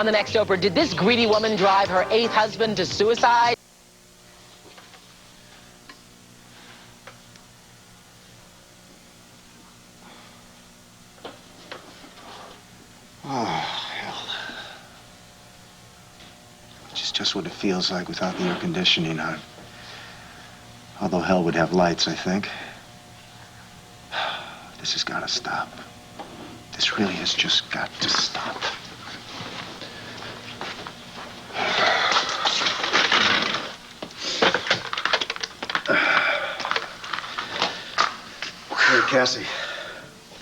On the next Oprah, did this greedy woman drive her 8th husband to suicide? Oh, hell. Which is just what it feels like without the air conditioning on. Although hell would have lights, I think. This has got to stop. This really has just got to stop. Hey, Cassie.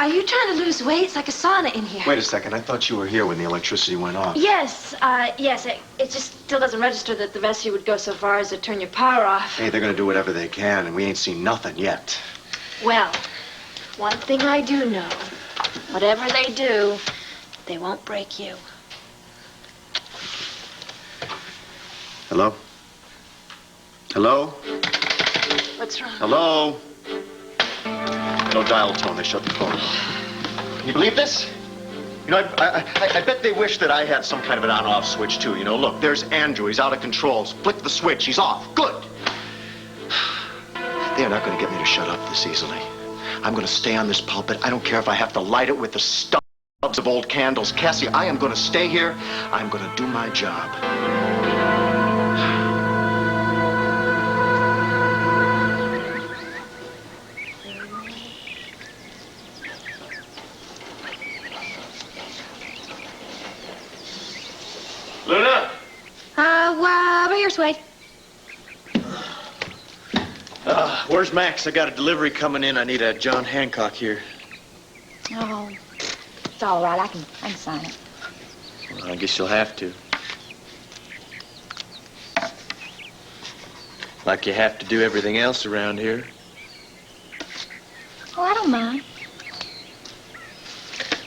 Are you trying to lose weight? It's like a sauna in here. Wait a second. I thought you were here when the electricity went off. Yes, yes. It just still doesn't register that the rest of you would go so far as to turn your power off. Hey, they're gonna do whatever they can, and we ain't seen nothing yet. Well, one thing I do know. Whatever they do, they won't break you. Hello? Hello? What's wrong? Hello? No dial tone. They shut the phone. Can you believe this? You know, I bet they wish that I had some kind of an on-off switch, too. You know, look, there's Andrew. He's out of control. Flick the switch. He's off. Good. They're not going to get me to shut up this easily. I'm going to stay on this pulpit. I don't care if I have to light it with the stubs of old candles. Cassie, I am going to stay here. I'm going to do my job. Luna? Right here, Swade. Where's Max? I got a delivery coming in. I need a John Hancock here. Oh, it's all right. I can sign it. Well, I guess you'll have to. Like you have to do everything else around here. Oh, I don't mind.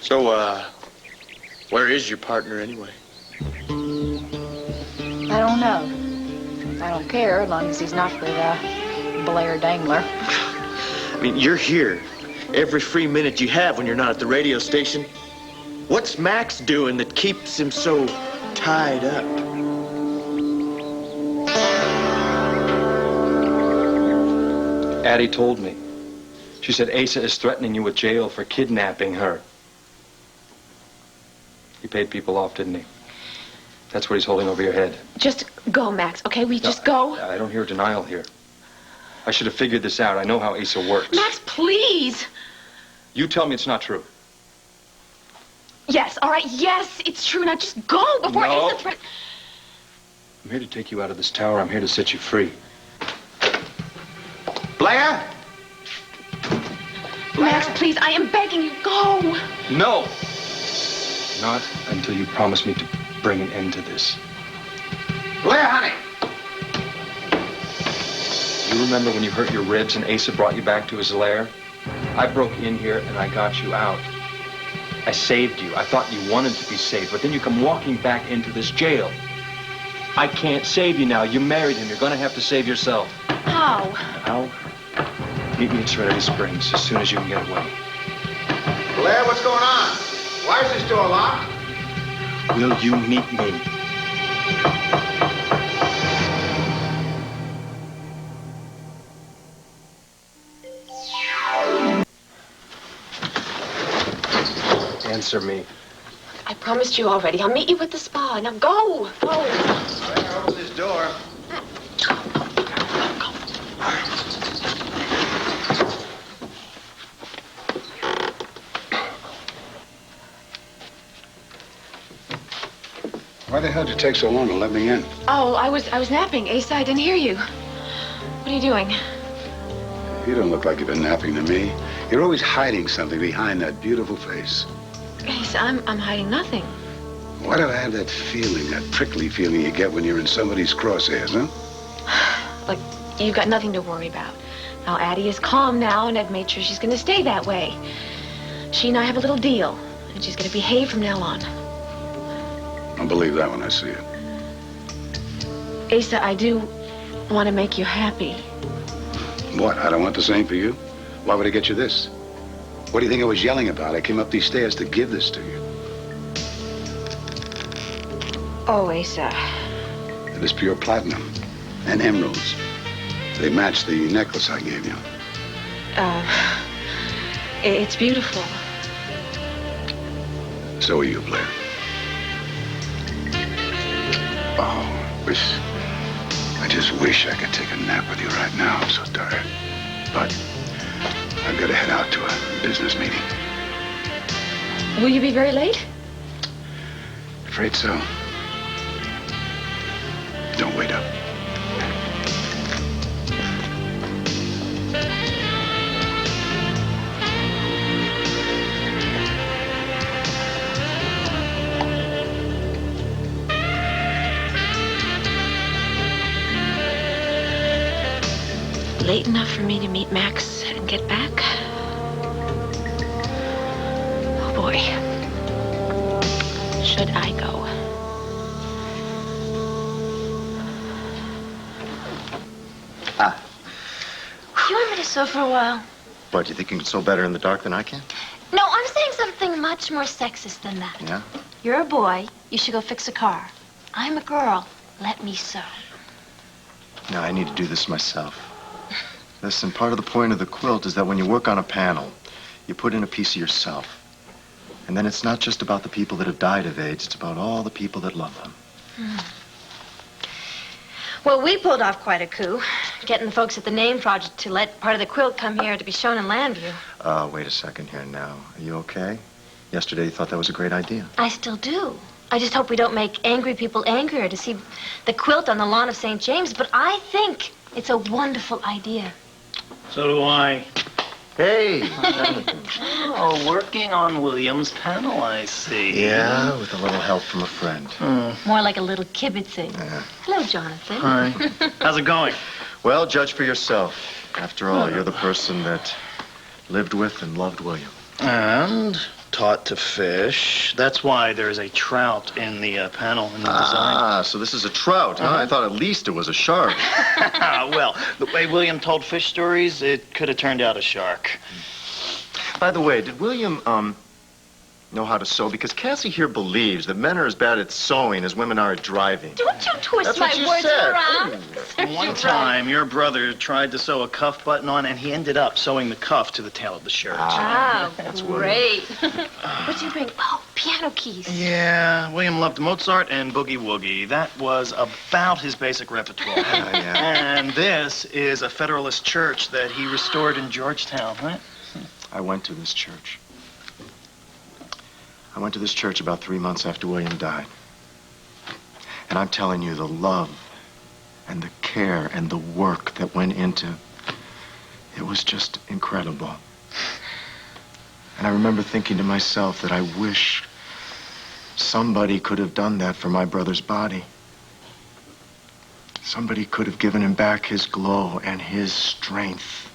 So, where is your partner anyway? I don't know. I don't care as long as he's not with Blair Dangler. I mean, you're here every free minute you have when you're not at the radio station. What's Max doing that keeps him so tied up? Addie told me. She said Asa is threatening you with jail for kidnapping her. He paid people off, didn't he? That's what he's holding over your head. Just go, Max, okay? We just go? I don't hear denial here. I should have figured this out. I know how Asa works. Max, please! You tell me it's not true. Yes, all right, yes, it's true. Now just go before No. Asa I'm here to take you out of this tower. I'm here to set you free. Blair? Max, please, I am begging you, go! No! Not until you promise me to bring an end to this. Blair, honey! You remember when you hurt your ribs and Asa brought you back to his lair? I broke in here and I got you out. I saved you. I thought you wanted to be saved, but then you come walking back into this jail. I can't save you now. You married him. You're going to have to save yourself. How? Now, meet me at Serenity Springs as soon as you can get away. Blair, what's going on? Why is this door locked? Will you meet me? Answer me. I promised you already. I'll meet you at the spa. Now go! Go! Blair, open this door. Why the hell did you take so long to let me in? Oh, I was napping. Asa, I didn't hear you. What are you doing? You don't look like you've been napping to me. You're always hiding something behind that beautiful face. Asa, I'm hiding nothing. Why do I have that feeling, that prickly feeling you get when you're in somebody's crosshairs, huh? Look, you've got nothing to worry about. Now, Addie is calm now, and I've made sure she's going to stay that way. She and I have a little deal, and she's going to behave from now on. I'll believe that when I see it. Asa, I do want to make you happy. What? I don't want the same for you? Why would I get you this? What do you think I was yelling about? I came up these stairs to give this to you. Oh, Asa. It is pure platinum and emeralds. They match the necklace I gave you. It's beautiful. So are you, Blair. Oh, I just wish I could take a nap with you right now. I'm so tired. But I've got to head out to a business meeting. Will you be very late? Afraid so. Don't wait up. Late enough for me to meet Max and get back? Oh, boy. Should I go? You want me to sew for a while? What, you think you can sew better in the dark than I can? No, I'm saying something much more sexist than that. Yeah? You're a boy. You should go fix a car. I'm a girl. Let me sew. No, I need to do this myself. Listen, part of the point of the quilt is that when you work on a panel, you put in a piece of yourself. And then it's not just about the people that have died of AIDS, it's about all the people that love them. Well, we pulled off quite a coup, getting the folks at the Name Project to let part of the quilt come here to be shown in Landview. Wait a second here now. Are you okay? Yesterday you thought that was a great idea. I still do. I just hope we don't make angry people angrier to see the quilt on the lawn of St. James, but I think it's a wonderful idea. So do I. Hey! Oh, working on William's panel, I see. Yeah, with a little help from a friend. More like a little kibitzing. Yeah. Hello, Jonathan. Hi. How's it going? Well, judge for yourself. After all, you're the person that lived with and loved William. And taught to fish. That's why there's a trout in the panel in the design. Ah, so this is a trout, huh? I thought at least it was a shark. Well, the way William told fish stories, it could have turned out a shark. By the way, did William, know how to sew? Because Cassie here believes that men are as bad at sewing as women are at driving. Don't you twist That's my what you words said. around. One time, your brother tried to sew a cuff button on, and he ended up sewing the cuff to the tail of the shirt. Wow, That's great. What'd you bring? Oh, piano keys. Yeah, William loved Mozart and Boogie Woogie. That was about his basic repertoire. Yeah. And this is a Federalist church that he restored in Georgetown, right? I went to this church. I went to this church about 3 months after William died. And I'm telling you, the love and the care and the work that went into it was just incredible. And I remember thinking to myself that I wish somebody could have done that for my brother's body. Somebody could have given him back his glow and his strength.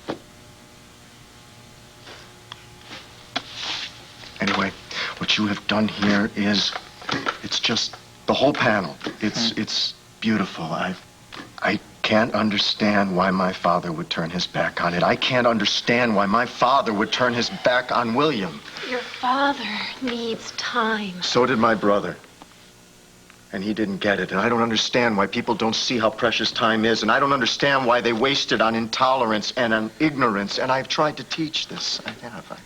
Anyway, what you have done here is, it's just the whole panel. It's beautiful. I can't understand why my father would turn his back on it. I can't understand why my father would turn his back on William. Your father needs time. So did my brother. And he didn't get it. And I don't understand why people don't see how precious time is. And I don't understand why they waste it on intolerance and on ignorance. And I've tried to teach this. I have.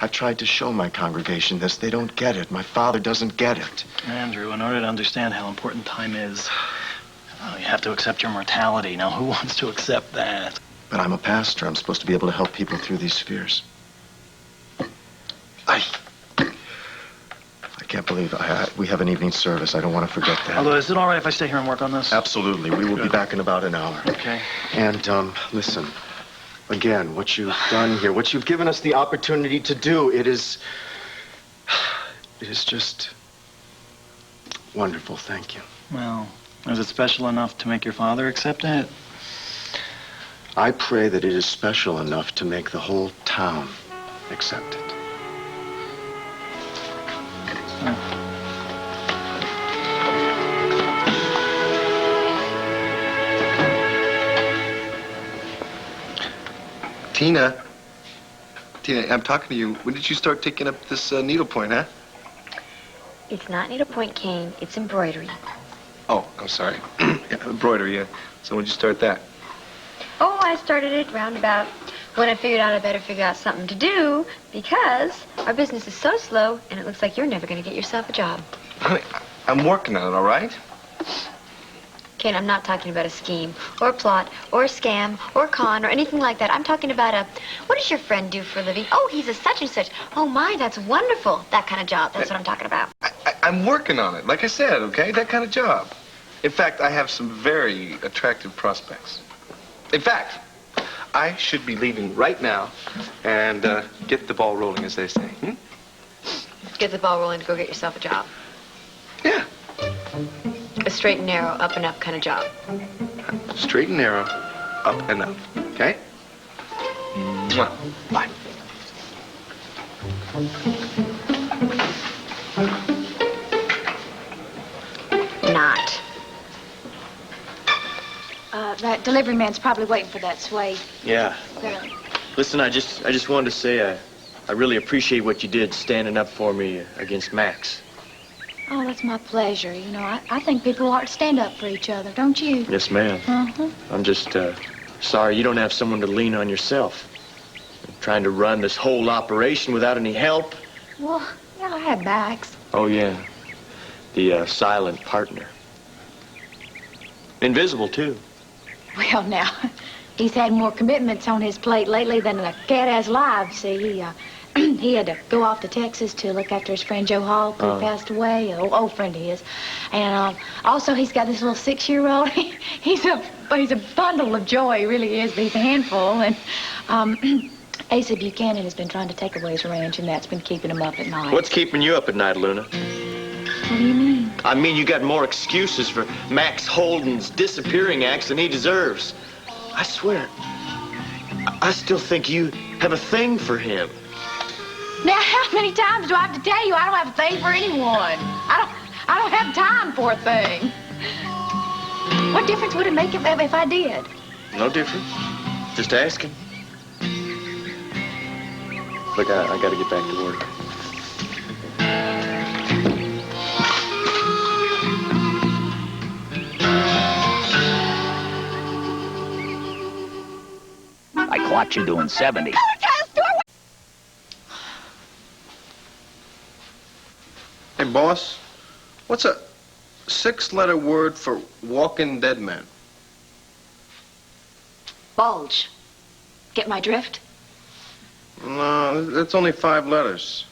I've tried to show my congregation this. They don't get it. My father doesn't get it. Andrew, in order to understand how important time is, you have to accept your mortality. Now, who wants to accept that? But I'm a pastor. I'm supposed to be able to help people through these fears. I can't believe we have an evening service. I don't want to forget that. Although, is it all right if I stay here and work on this? Absolutely. We will be back in about an hour. Okay. And, listen, again, what you've done here, what you've given us the opportunity to do, it is just wonderful. Thank you. Well, is it special enough to make your father accept it? I pray that it is special enough to make the whole town accept it. Tina, I'm talking to you. When did you start taking up this needlepoint, huh? It's not needlepoint cane. It's embroidery. Oh, I'm sorry. Yeah, embroidery, yeah. So when'd you start that? Oh, I started it roundabout when I figured out I better figure out something to do because our business is so slow and it looks like you're never going to get yourself a job. Honey, I'm working on it, all right? Kane, I'm not talking about a scheme or a plot or a scam or a con or anything like that. I'm talking about what does your friend do for a living? Oh, he's a such and such. Oh, my, that's wonderful. That kind of job. That's what I'm talking about. I'm working on it, like I said, okay? That kind of job. In fact, I have some very attractive prospects. In fact, I should be leaving right now and get the ball rolling, as they say. Get the ball rolling to go get yourself a job. Yeah. A straight and narrow, up and up kind of job. Straight and narrow, up and up. Okay? Mwah. Bye. Not. That delivery man's probably waiting for that sway. Yeah. Girl. Listen, I just wanted to say I really appreciate what you did standing up for me against Max. Oh, that's my pleasure. You know, I think people ought to stand up for each other, don't you? Yes, ma'am. Uh-huh. I'm just sorry you don't have someone to lean on yourself. I'm trying to run this whole operation without any help. Well, yeah, I have Max. Oh, yeah. The silent partner. Invisible, too. Well, now, he's had more commitments on his plate lately than a cat has lives. See, he had to go off to Texas to look after his friend Joe Hall, who passed away, an old friend of his. And also, he's got this little 6-year-old. He's a bundle of joy, he really is. He's a handful. And Asa Buchanan has been trying to take away his ranch, and that's been keeping him up at night. What's keeping you up at night, Luna? What do you mean? I mean, you got more excuses for Max Holden's disappearing acts than he deserves. I swear, I still think you have a thing for him. Now, how many times do I have to tell you I don't have a thing for anyone? I don't have time for a thing. What difference would it make if I did? No difference. Just asking. Look, I gotta get back to work. I caught you doing 70. Hey, boss, what's a 6-letter word for walking dead man? Bulge. Get my drift? No, that's only 5 letters.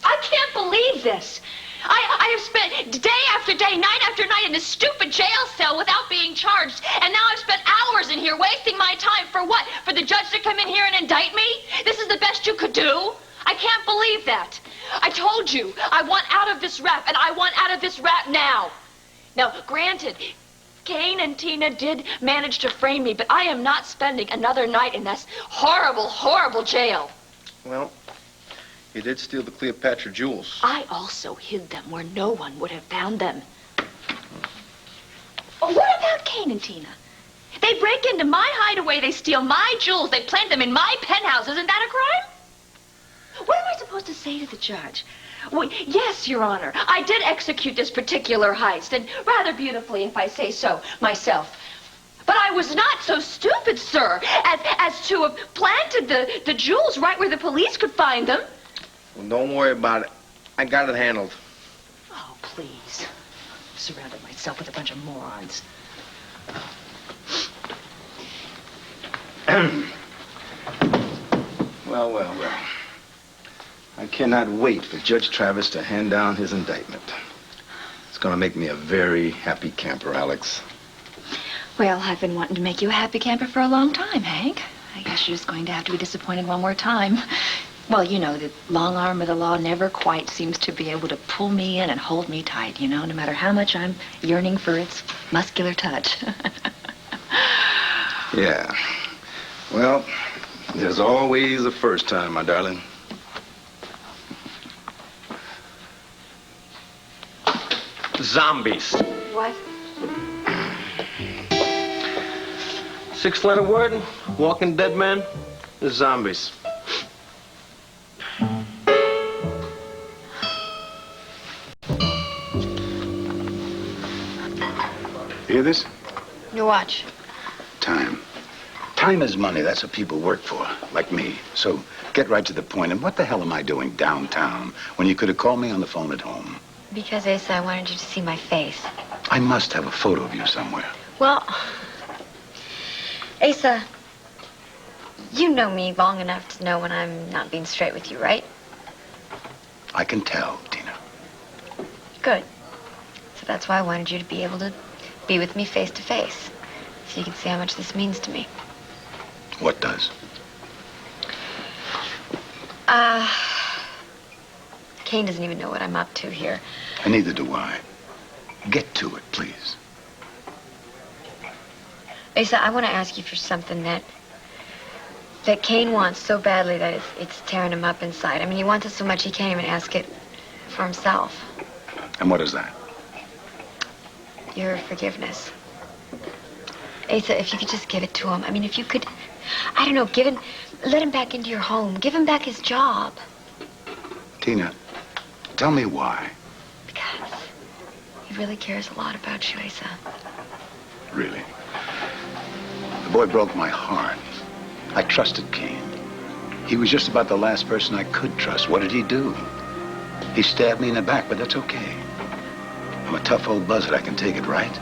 I can't believe this. I have spent day after day, night after night in this stupid jail cell without being charged. And now I've spent hours in here wasting my time for what? For the judge to come in here and indict me? This is the best you could do? I can't believe that. I told you, I want out of this rap, and I want out of this rap now. Now, granted, Kane and Tina did manage to frame me, but I am not spending another night in this horrible, horrible jail. Well, you did steal the Cleopatra jewels. I also hid them where no one would have found them. Oh, what about Kane and Tina? They break into my hideaway, they steal my jewels, they plant them in my penthouse. Isn't that a crime? What am I supposed to say to the judge? Well, yes, Your Honor, I did execute this particular heist, and rather beautifully, if I say so myself. But I was not so stupid, sir, as to have planted the jewels right where the police could find them. Well, don't worry about it. I got it handled. Oh, please. I've surrounded myself with a bunch of morons. Well, well, well. I cannot wait for Judge Travis to hand down his indictment. It's going to make me a very happy camper, Alex. Well, I've been wanting to make you a happy camper for a long time, Hank. I guess you're just going to have to be disappointed one more time. Well, you know, the long arm of the law never quite seems to be able to pull me in and hold me tight, you know, no matter how much I'm yearning for its muscular touch. Yeah. Well, there's always a first time, my darling. Zombies. What? 6-letter word, walking dead man, is zombies. Hear this? Your watch. Time. Time is money. That's what people work for, like me. So get right to the point. And what the hell am I doing downtown when you could have called me on the phone at home? Because, Asa, I wanted you to see my face. I must have a photo of you somewhere. Well, Asa, you know me long enough to know when I'm not being straight with you, right? I can tell, Tina. Good. So that's why I wanted you to be able to be with me face to face, so you can see how much this means to me. What does? Kane doesn't even know what I'm up to here. And neither do I. Get to it, please. Asa, I want to ask you for something that Kane wants so badly that it's tearing him up inside. I mean, he wants it so much he can't even ask it for himself. And what is that? Your forgiveness. Asa, if you could just give it to him. I mean, if you could, I don't know, let him back into your home. Give him back his job. Tina, tell me why. Because he really cares a lot about you, Asa. Really? The boy broke my heart. I trusted Kane. He was just about the last person I could trust. What did he do? He stabbed me in the back, but that's okay. I'm a tough old buzzard. I can take it, right?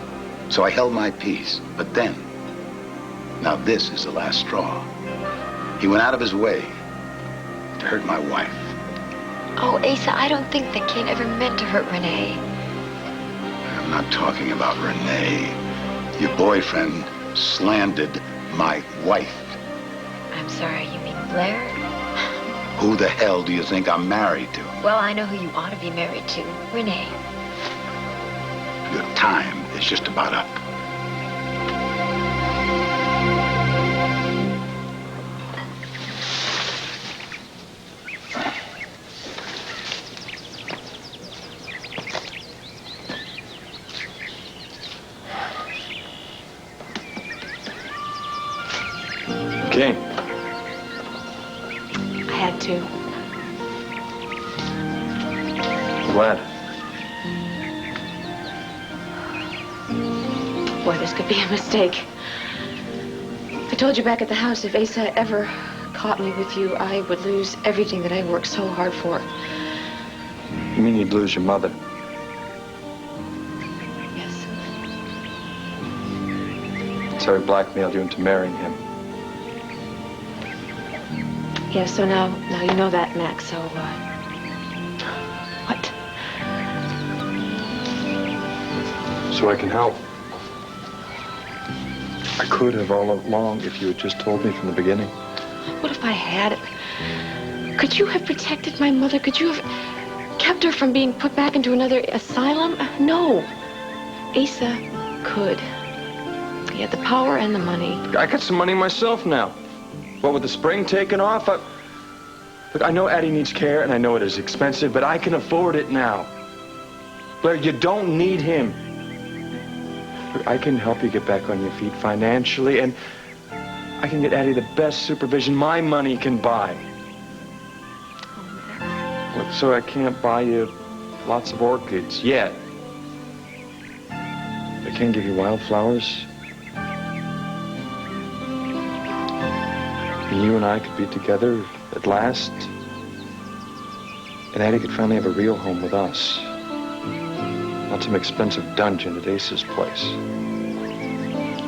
So I held my peace. But then, now this is the last straw. He went out of his way to hurt my wife. Oh, Asa, I don't think that Kane ever meant to hurt Renee. I'm not talking about Renee. Your boyfriend slandered my wife. I'm sorry, you mean Blair? Who the hell do you think I'm married to? Well, I know who you ought to be married to. Renee. Your time is just about up. Kane. I had to. Glad. Boy, this could be a mistake. I told you back at the house, if Asa ever caught me with you, I would lose everything that I worked so hard for. You mean you'd lose your mother? Yes. So he blackmailed you into marrying him. Yeah, so now you know that, Max, so, what? So I can help. I could have all along if you had just told me from the beginning. What if I had? Could you have protected my mother? Could you have kept her from being put back into another asylum? No. Asa could. He had the power and the money. I got some money myself now. What, with the spring taken off? Look, I know Addie needs care, and I know it is expensive, but I can afford it now. Blair, you don't need him. Look, I can help you get back on your feet financially, and I can get Addie the best supervision my money can buy. Look, so I can't buy you lots of orchids yet. I can't give you wildflowers. And you and I could be together at last. And Addie could finally have a real home with us. Not some expensive dungeon at Ace's place.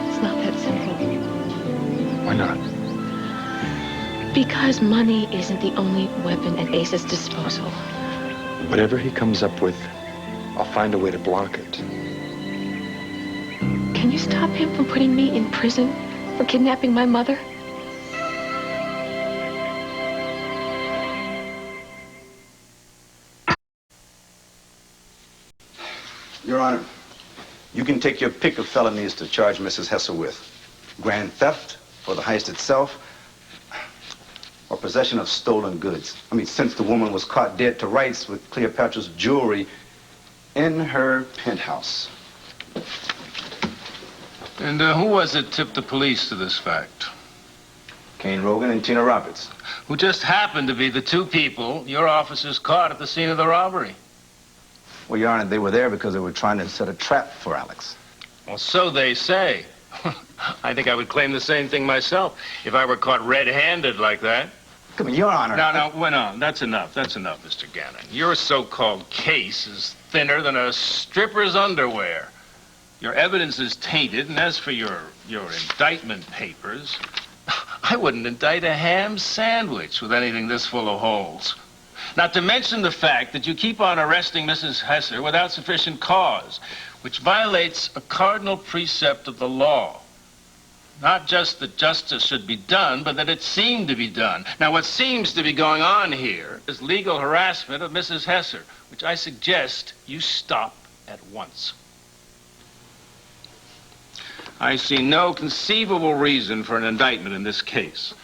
It's not that simple. Why not? Because money isn't the only weapon at Ace's disposal. Whatever he comes up with, I'll find a way to block it. Can you stop him from putting me in prison for kidnapping my mother? Your Honor, you can take your pick of felonies to charge Mrs. Hessel with. Grand theft for the heist itself, or possession of stolen goods. I mean, since the woman was caught dead to rights with Cleopatra's jewelry in her penthouse. And who was it tipped the police to this fact? Kane Rogan and Tina Roberts. Who just happened to be the two people your officers caught at the scene of the robbery. Well, Your Honor, they were there because they were trying to set a trap for Alex. Well, so they say. I think I would claim the same thing myself if I were caught red-handed like that. Come on, Your Honor. No, that's enough. That's enough, Mr. Gannon. Your so-called case is thinner than a stripper's underwear. Your evidence is tainted, and as for your indictment papers, I wouldn't indict a ham sandwich with anything this full of holes. Not to mention the fact that you keep on arresting Mrs. Hesser without sufficient cause, which violates a cardinal precept of the law. Not just that justice should be done, but that it seemed to be done. Now, what seems to be going on here is legal harassment of Mrs. Hesser, which I suggest you stop at once. I see no conceivable reason for an indictment in this case,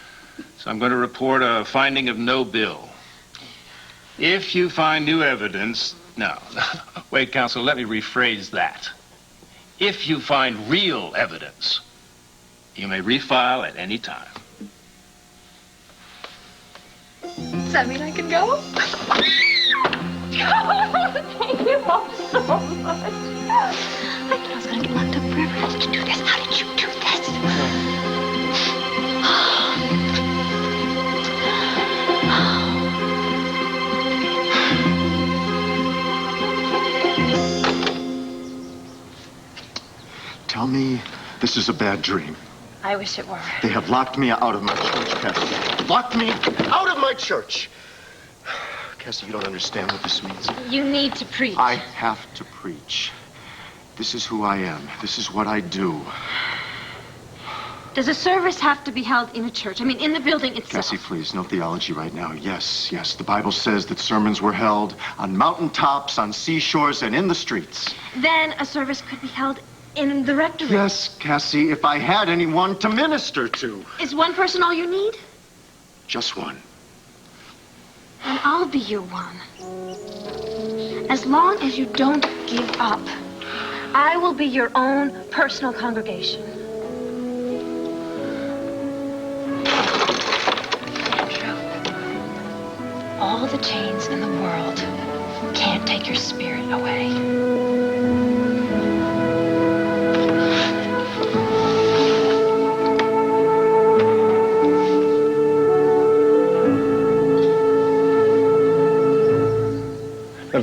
so I'm going to report a finding of no bill. If you find new evidence... No, wait, counsel, let me rephrase that. If you find real evidence, you may refile at any time. Does that mean I can go? Thank you all so much. I thought I was going to get locked up forever. How did you do this? How did you do this? Tell me this is a bad dream. I wish it were. They have locked me out of my church, Cassie. Locked me out of my church. Cassie, you don't understand what this means. You need to preach. I have to preach. This is who I am. This is what I do. Does a service have to be held in a church? I mean, in the building itself? Cassie, please, no theology right now. Yes, the Bible says that sermons were held on mountaintops, on seashores, and in the streets. Then a service could be held in the rectory. Yes, Cassie, if I had anyone to minister to. Is one person all you need? Just one. And I'll be your one. As long as you don't give up, I will be your own personal congregation. Andrew, all the chains in the world can't take your spirit away.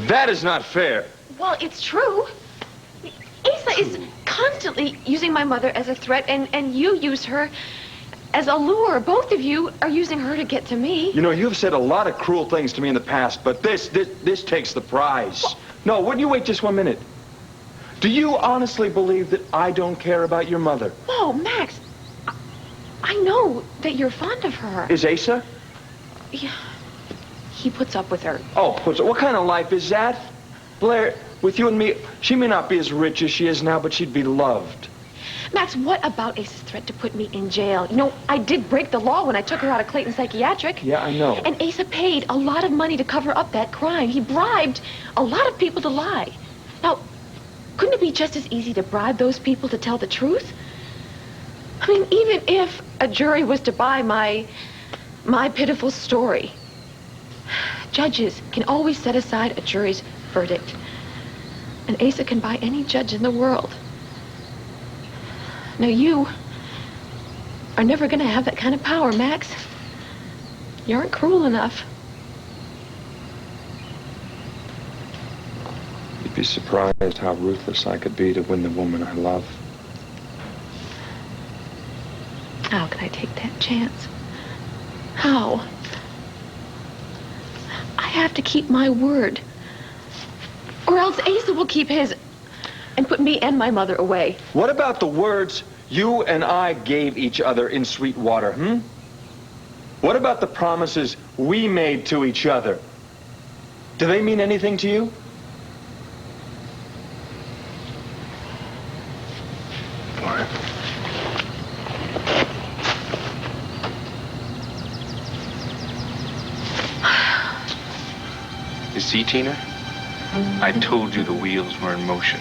That is not fair. Well, it's true. Asa is constantly using my mother as a threat, and you use her as a lure. Both of you are using her to get to me. You know, you've said a lot of cruel things to me in the past, but this takes the prize. Well, no, wouldn't you wait just 1 minute? Do you honestly believe that I don't care about your mother? Whoa, Max. I know that you're fond of her. Is Asa? Yeah. He puts up with her. Oh, what kind of life is that? Blair, with you and me, she may not be as rich as she is now, but she'd be loved. Max, what about Asa's threat to put me in jail? You know, I did break the law when I took her out of Clayton Psychiatric. Yeah, I know. And Asa paid a lot of money to cover up that crime. He bribed a lot of people to lie. Now, couldn't it be just as easy to bribe those people to tell the truth? I mean, even if a jury was to buy my pitiful story, judges can always set aside a jury's verdict. And Asa can buy any judge in the world. Now, you are never going to have that kind of power, Max. You aren't cruel enough. You'd be surprised how ruthless I could be to win the woman I love. How can I take that chance? How? I have to keep my word. Or else Asa will keep his and put me and my mother away. What about the words you and I gave each other in Sweetwater, What about the promises we made to each other? Do they mean anything to you? All right. You see, Tina? I told you the wheels were in motion.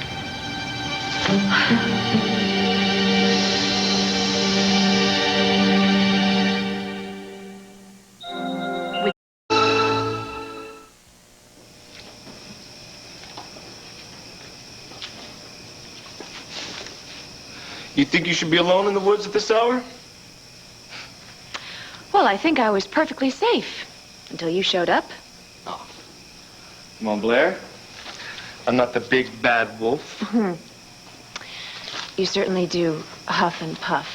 You think you should be alone in the woods at this hour? Well, I think I was perfectly safe until you showed up. Oh. Come on, Blair. I'm not the big bad wolf. You certainly do huff and puff.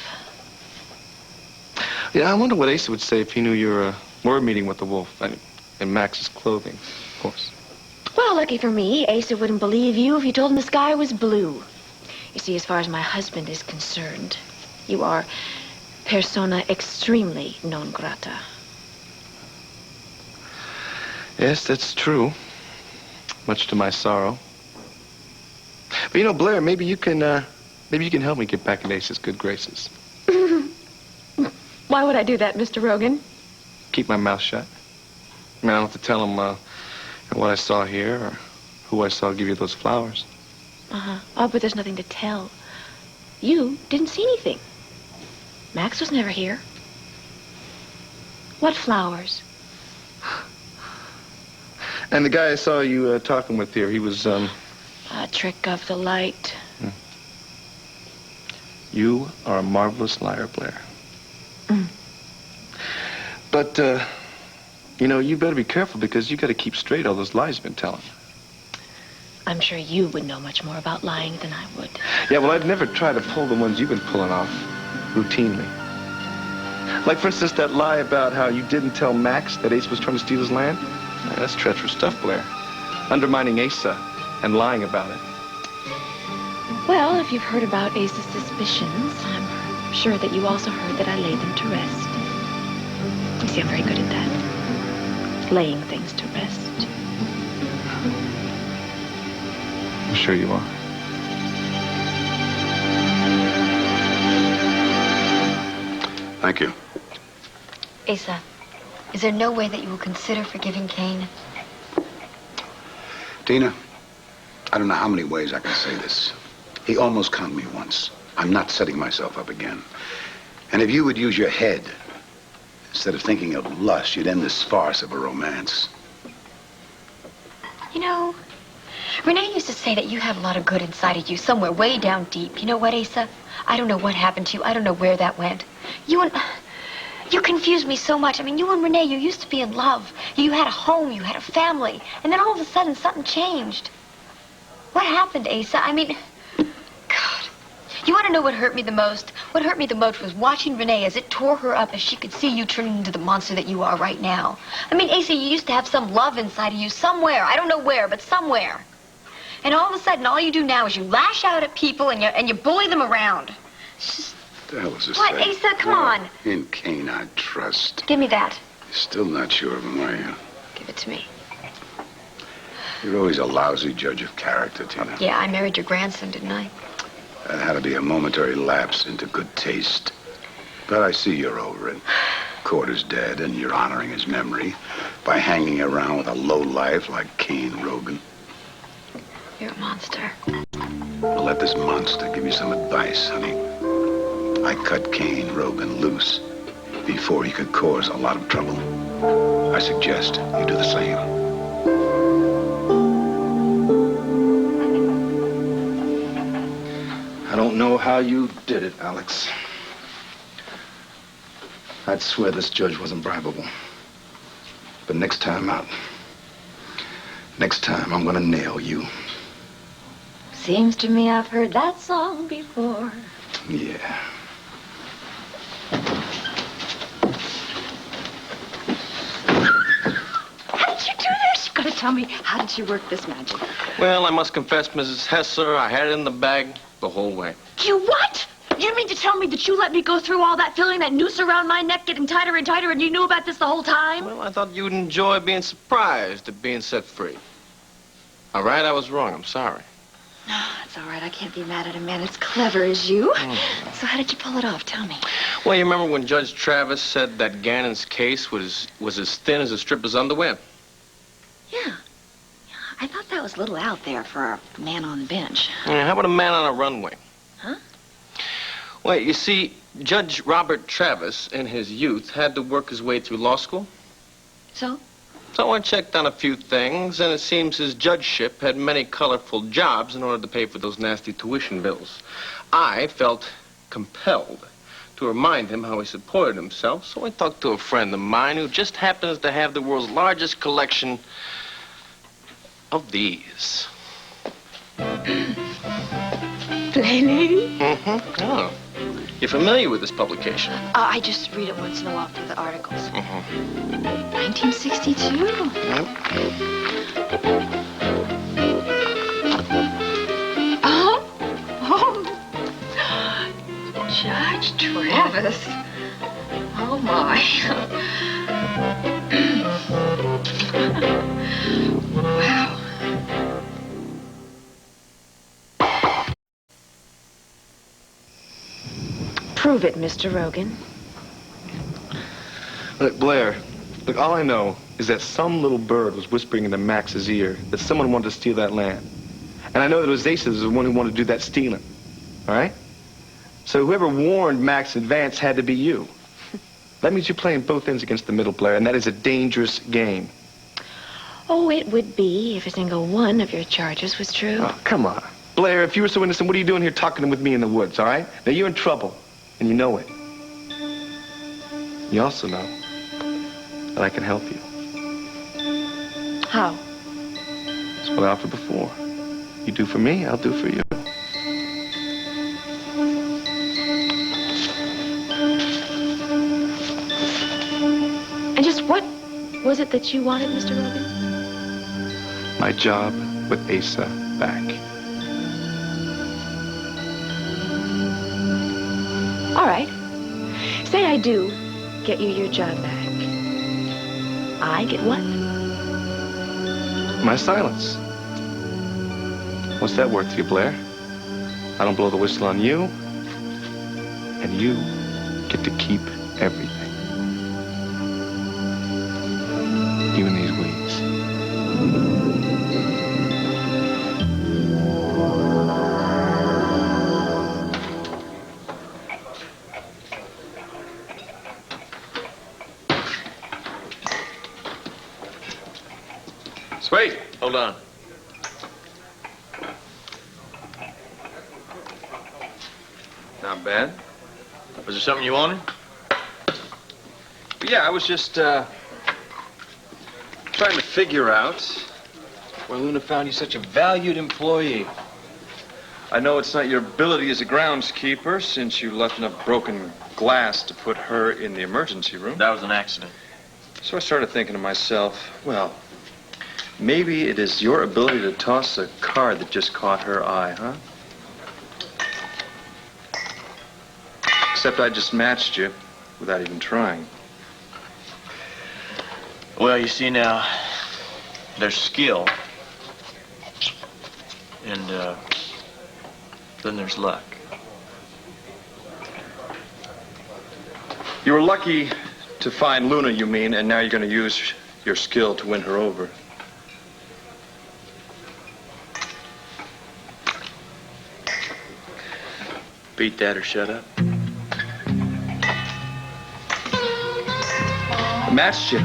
Yeah, I wonder what Asa would say if he knew you were meeting with the wolf in Max's clothing, of course. Well, lucky for me, Asa wouldn't believe you if you told him the sky was blue. You see, as far as my husband is concerned, you are persona extremely non grata. Yes, that's true. Much to my sorrow. But you know, Blair, maybe you can help me get back in Ace's good graces. Why would I do that, Mr. Rogan? Keep my mouth shut. I mean, I don't have to tell him what I saw here or who I saw give you those flowers. Uh-huh. Oh, but there's nothing to tell. You didn't see anything. Max was never here. What flowers? And the guy I saw you talking with here, he was, A trick of the light. You are a marvelous liar, Blair. But, you know, you better be careful because you got to keep straight all those lies you've been telling. I'm sure you would know much more about lying than I would. Yeah, well, I'd never try to pull the ones you've been pulling off routinely. Like, for instance, that lie about how you didn't tell Max that Ace was trying to steal his land. Man, that's treacherous stuff, Blair. Undermining Asa and lying about it. Well, if you've heard about Ace's suspicions, I'm sure that you also heard that I laid them to rest. You see, I'm very good at that. Laying things to rest. I'm sure you are. Thank you. Asa, is there no way that you will consider forgiving Cain? Tina, I don't know how many ways I can say this. He almost conned me once. I'm not setting myself up again. And if you would use your head, instead of thinking of lust, you'd end this farce of a romance. You know, Renee used to say that you have a lot of good inside of you, somewhere way down deep. You know what, Asa? I don't know what happened to you. I don't know where that went. You confused me so much. I mean, you and Renee, you used to be in love. You had a home, you had a family. And then all of a sudden, something changed. What happened, Asa? I mean, God. You want to know what hurt me the most? What hurt me the most was watching Renee as it tore her up as she could see you turning into the monster that you are right now. I mean, Asa, you used to have some love inside of you somewhere. I don't know where, but somewhere. And all of a sudden, all you do now is you lash out at people and you bully them around. It's just... The hell is this What, thing? Asa? Come on. In Cain, I trust. Give me that. You're still not sure of him, are you? Give it to me. You're always a lousy judge of character, Tina. Yeah, I married your grandson, didn't I? That had to be a momentary lapse into good taste. But I see you're over it. Cord is dead, and you're honoring his memory by hanging around with a lowlife like Cain Rogan. You're a monster. Well, let this monster give you some advice, honey. I cut Cain Rogan loose before he could cause a lot of trouble. I suggest you do the same. I don't know how you did it, Alex. I'd swear this judge wasn't bribable. But next time I'm gonna nail you. Seems to me I've heard that song before. Yeah. How did you do this? You've got to tell me, how did you work this magic? Well, I must confess, Mrs. Hesser, I had it in the bag the whole way. You what? You mean to tell me that you let me go through all that, feeling that noose around my neck getting tighter and tighter, and you knew about this the whole time? Well, I thought you'd enjoy being surprised at being set free. All right, I was wrong. I'm sorry. No, it's all right. I can't be mad at a man as clever as you. So how did you pull it off? Tell me. Well, you remember when Judge Travis said that Gannon's case was as thin as a stripper's underwear? Yeah. I thought that was a little out there for a man on the bench. Yeah, how about a man on a runway? Huh? Well, you see, Judge Robert Travis, in his youth, had to work his way through law school. So? So I checked on a few things, and it seems his judgeship had many colorful jobs in order to pay for those nasty tuition bills. I felt compelled to remind him how he supported himself, so I talked to a friend of mine who just happens to have the world's largest collection of these. Play Lady? Mm-hmm. Oh. You're familiar with this publication? I just read it once in a while for the articles. Mm-hmm. 1962. Yep. Oh. Judge Travis. Oh, my. Wow. Prove it, Mr. Rogan. Look, Blair, look, all I know is that some little bird was whispering into Max's ear that someone wanted to steal that land. And I know that it was Asa the one who wanted to do that stealing. All right? So whoever warned Max in advance had to be you. That means you're playing both ends against the middle, Blair, and that is a dangerous game. Oh, it would be if a single one of your charges was true. Oh, come on. Blair, if you were so innocent, what are you doing here talking with me in the woods, all right? Now, you're in trouble, and you know it. You also know that I can help you. How? That's what I offered before. You do for me, I'll do for you. And just what was it that you wanted, Mr. Rogan? My job with Asa back. All right. Say I do get you your job back. I get what? My silence. What's that worth to you, Blair? I don't blow the whistle on you, and you get to keep everything. Even these weeds. Wait, hold on. Not bad. Was there something you wanted? Yeah, I was just, trying to figure out where Luna found you such a valued employee. I know it's not your ability as a groundskeeper, since you left enough broken glass to put her in the emergency room. That was an accident. So I started thinking to myself, well, maybe it is your ability to toss a card that just caught her eye, huh? Except I just matched you without even trying. Well, you see now, there's skill, and then there's luck. You were lucky to find Luna, you mean, and now you're going to use your skill to win her over. Beat that or shut up. Matched you.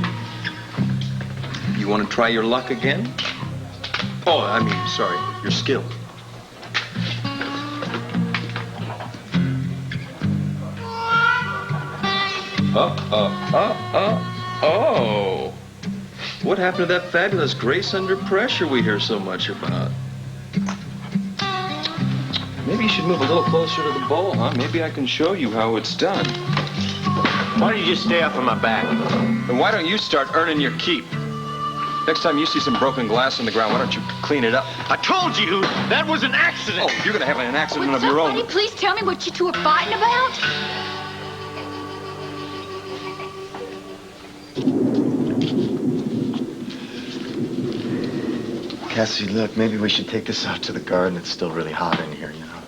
You want to try your luck again? Oh, I mean, sorry, your skill. Oh. What happened to that fabulous grace under pressure we hear so much about? Maybe you should move a little closer to the bowl, huh? Maybe I can show you how it's done. Why don't you just stay off of my back? And why don't you start earning your keep? Next time you see some broken glass on the ground, why don't you clean it up? I told you that was an accident. Oh, you're going to have an accident Would of your own. somebody please tell me what you two are fighting about? Cassie, look, maybe we should take this out to the garden. It's still really hot in here, you know.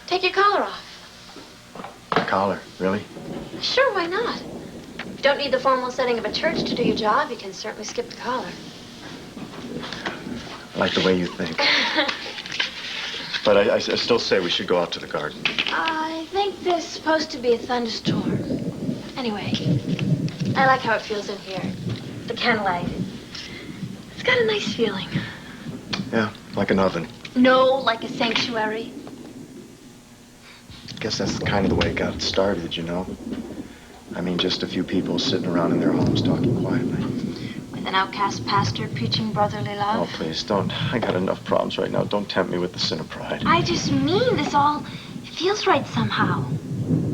Take your collar off. The collar, really? Sure, why not? You don't need the formal setting of a church to do your job. You can certainly skip the collar. I like the way you think. But I still say we should go out to the garden. I think there's supposed to be a thunderstorm. Anyway, I like how it feels in here. The candlelight. It's got a nice feeling. Yeah, like an oven. No, like a sanctuary. guess that's kind of the way it got started, you know? I mean, just a few people sitting around in their homes talking quietly. With an outcast pastor preaching brotherly love? Oh, please, don't. I got enough problems right now. Don't tempt me with the sin of pride. I just mean this all feels right somehow.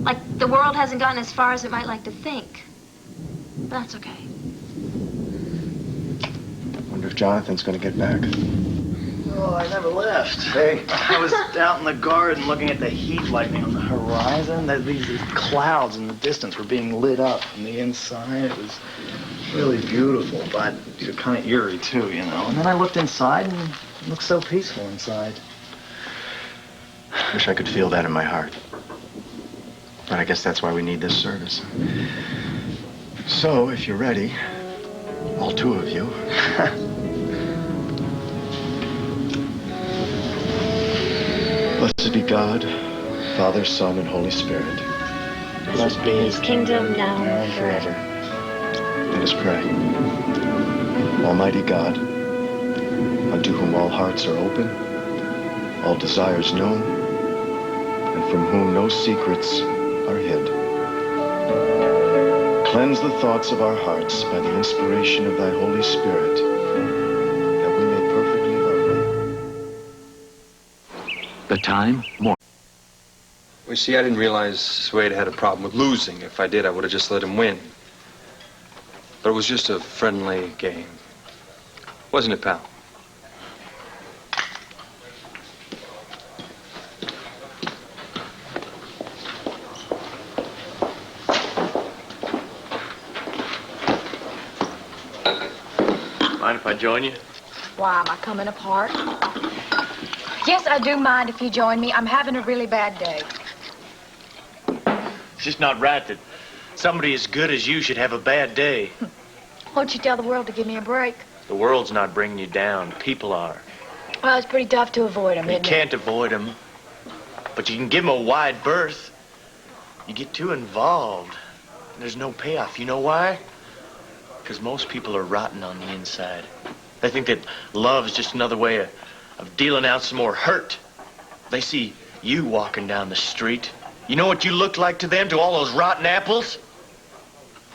Like the world hasn't gotten as far as it might like to think. But that's okay. Wonder if Jonathan's gonna get back. Oh, I never left. Hey, I was out in the garden looking at the heat lightning on the horizon. These clouds in the distance were being lit up from the inside. It was really beautiful, but kind of eerie, too, you know. And then I looked inside, and it looked so peaceful inside. Wish I could feel that in my heart. But I guess that's why we need this service. So, if you're ready, all two of you. Blessed be God, Father, Son, and Holy Spirit. Blessed be his kingdom now and forever. Let us pray. Almighty God, unto whom all hearts are open, all desires known, and from whom no secrets are hid. Cleanse the thoughts of our hearts by the inspiration of thy Holy Spirit, that we may perfectly love thee. The time? More. Well, you see, I didn't realize Wade had a problem with losing. If I did, I would have just let him win. But it was just a friendly game. Wasn't it, pal? Mind if I join you? Why, am I coming apart? Yes, I do mind if you join me. I'm having a really bad day. It's just not right that somebody as good as you should have a bad day. Won't you tell the world to give me a break? The world's not bringing you down. People are. Well, it's pretty tough to avoid them, You isn't can't avoid them, but you can give them a wide berth. You get too involved, and there's no payoff. You know why? Because most people are rotten on the inside. They think that love is just another way of dealing out some more hurt. They see you walking down the street. You know what you look like to them, to all those rotten apples?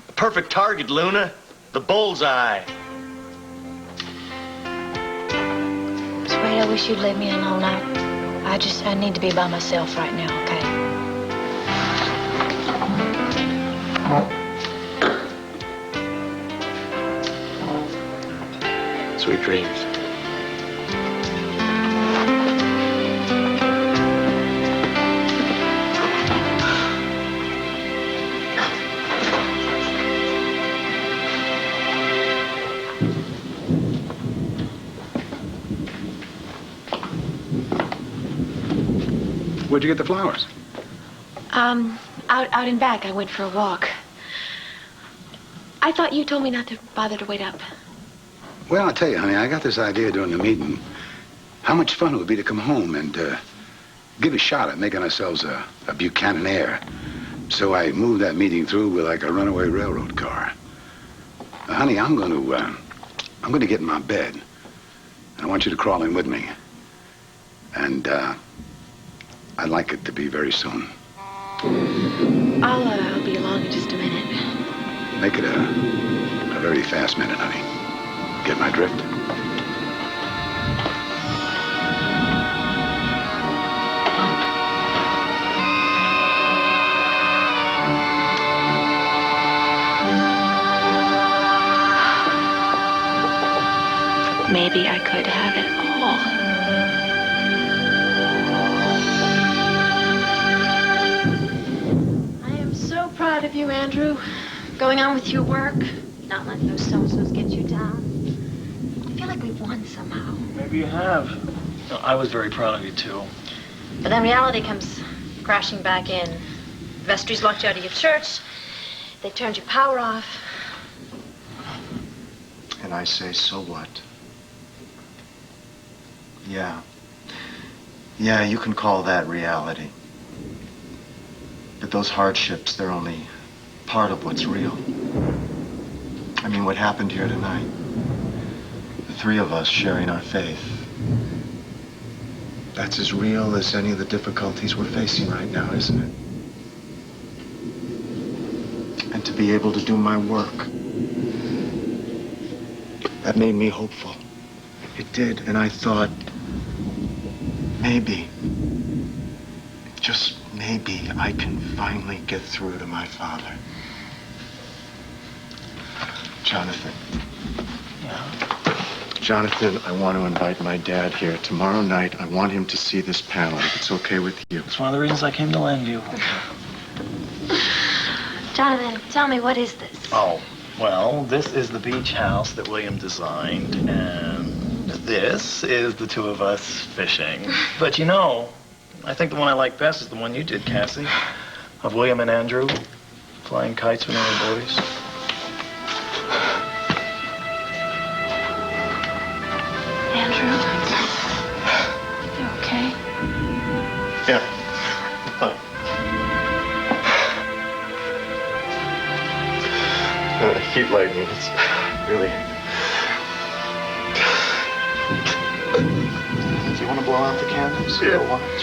The perfect target, Luna. The bullseye. Wade, I wish you'd leave me alone. I need to be by myself right now, okay? Sweet dreams. Where'd you get the flowers? Out and back. I went for a walk. I thought you told me not to bother to wait up. Well, I'll tell you, honey, I got this idea during the meeting. How much fun it would be to come home and give a shot at making ourselves a Buchanan Air. So I moved that meeting through with like a runaway railroad car. Honey, I'm going to get in my bed. And I want you to crawl in with me. And I'd like it to be very soon. I'll be along in just a minute. Make it a very fast minute, honey. Get my drift? Maybe I could have it all. I am so proud of you, Andrew. Going on with your work, not letting those so-and-sos get you down. I feel like we've won somehow. Maybe you have. No, I was very proud of you, too. But then reality comes crashing back in. Vestry's locked you out of your church. They turned your power off. And I say, so what? Yeah. Yeah, you can call that reality. But those hardships, they're only part of what's real. I mean, what happened here tonight? The three of us sharing our faith. That's as real as any of the difficulties we're facing right now, isn't it? And to be able to do my work, that made me hopeful. It did, and I thought, maybe, just maybe, I can finally get through to my father. Jonathan. Yeah? Jonathan, I want to invite my dad here. Tomorrow night, I want him to see this panel, if it's okay with you. It's one of the reasons I came to lend you. Jonathan, tell me, what is this? Oh, well, this is the beach house that William designed, and this is the two of us fishing. But you know, I think the one I like best is the one you did, Cassie, of William and Andrew flying kites when they were boys. Andrew? You okay? Yeah. Fine. Heat lightning, it's really... Do you want to blow out the candles? Yeah. Or watch?